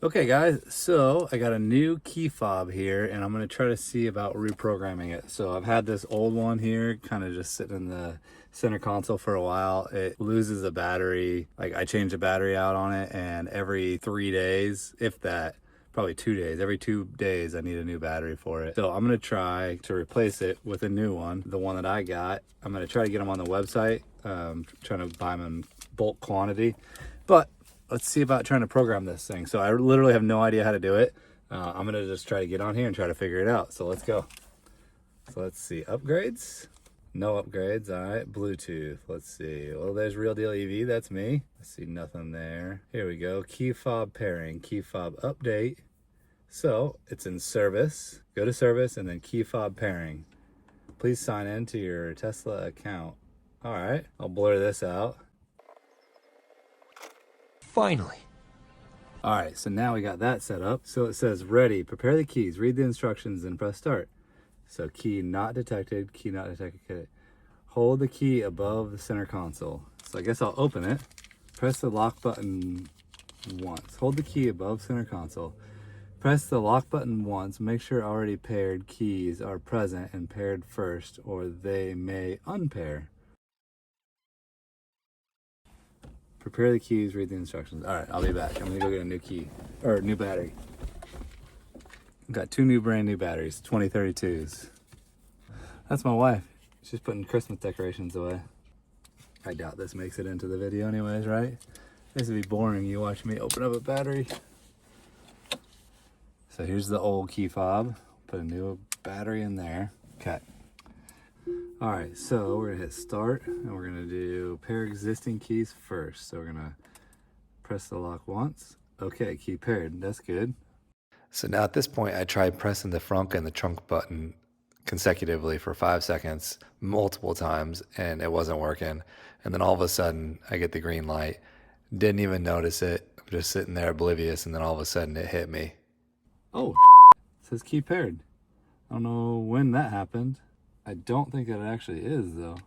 Okay guys, so I got a new key fob here and I'm going to try to see about reprogramming it. So I've had this old one here kind of just sitting in the center console for a while. It loses a battery. Like I change the battery out on it and every 3 days, if that, probably 2 days, every 2 days I need a new battery for it. So I'm going to try to replace it with a new one, the one that I got. I'm going to try to get them on the website, trying to buy them in bulk quantity. But let's see about trying to program this thing. So I literally have no idea how to do it. I'm gonna just try to get on here and try to figure it out. So let's go. So let's see, upgrades. No upgrades, all right. Bluetooth, let's see. Well, there's Real Deal EV, that's me. Let's see, nothing there. Here we go, key fob pairing, key fob update. So it's in service, go to service and then key fob pairing. Please sign in to your Tesla account. All right, I'll blur this out. Finally. All right, so now we got that set up. So it says ready, prepare the keys, read the instructions and press start. So key not detected, key not detected. Okay. Hold the key above the center console. So I guess I'll open it. Press the lock button once. Hold the key above center console. Press the lock button once. Make sure already paired keys are present and paired first or they may unpair. Prepare the keys, read the instructions. All right, I'll be back. I'm gonna go get a new key, or new battery. Got two brand new batteries, 2032s. That's my wife. She's putting Christmas decorations away. I doubt this makes it into the video anyways, right? This would be boring, you watch me open up a battery. So here's the old key fob. Put a new battery in there. Okay. All right, so we're gonna hit start and we're gonna do pair existing keys first. So we're gonna press the lock once. Okay, key paired, that's good. So now at this point, I tried pressing the front and the trunk button consecutively for 5 seconds, multiple times, and it wasn't working. And then all of a sudden I get the green light. Didn't even notice it. I'm just sitting there oblivious and then all of a sudden it hit me. Oh, it says key paired. I don't know when that happened. I don't think it actually is though.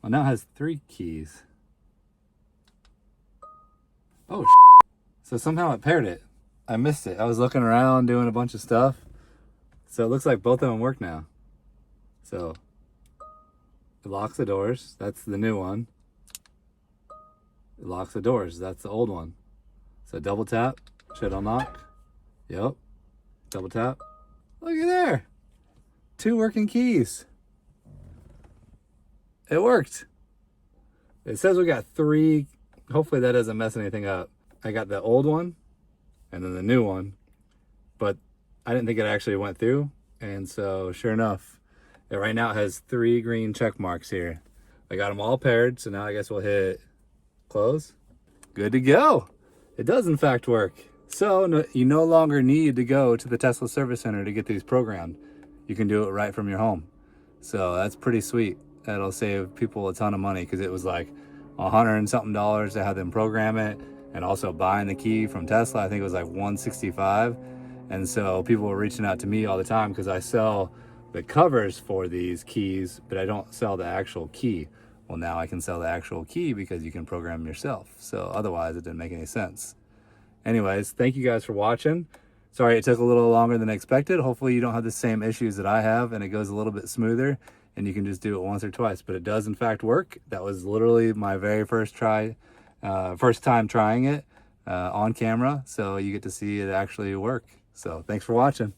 Well, now it has 3 keys. Oh, so somehow it paired it. I missed it. I was looking around doing a bunch of stuff. So it looks like both of them work now. So it locks the doors. That's the new one. It locks the doors. That's the old one. So double tap, should unlock. Yep. Double tap. Look at there. 2 working keys. It worked. It says we got 3. Hopefully that doesn't mess anything up. I got the old one and then the new one, but I didn't think it actually went through. And so sure enough, right now it has 3 green check marks here. I got them all paired. So now I guess we'll hit close. Good to go. It does in fact work. So you no longer need to go to the Tesla Service Center to get these programmed. You can do it right from your home. So that's pretty sweet. That'll save people a ton of money because it was like $100 and something to have them program it, and also buying the key from Tesla, I think it was like $165. And so people were reaching out to me all the time because I sell the covers for these keys, but I don't sell the actual key. Well, now I can sell the actual key because you can program them yourself. So otherwise it didn't make any sense. Anyways, thank you guys for watching. Sorry it took a little longer than expected. Hopefully you don't have the same issues that I have and it goes a little bit smoother and you can just do it once or twice, but it does in fact work. That was literally my very first time trying it on camera. So you get to see it actually work. So thanks for watching.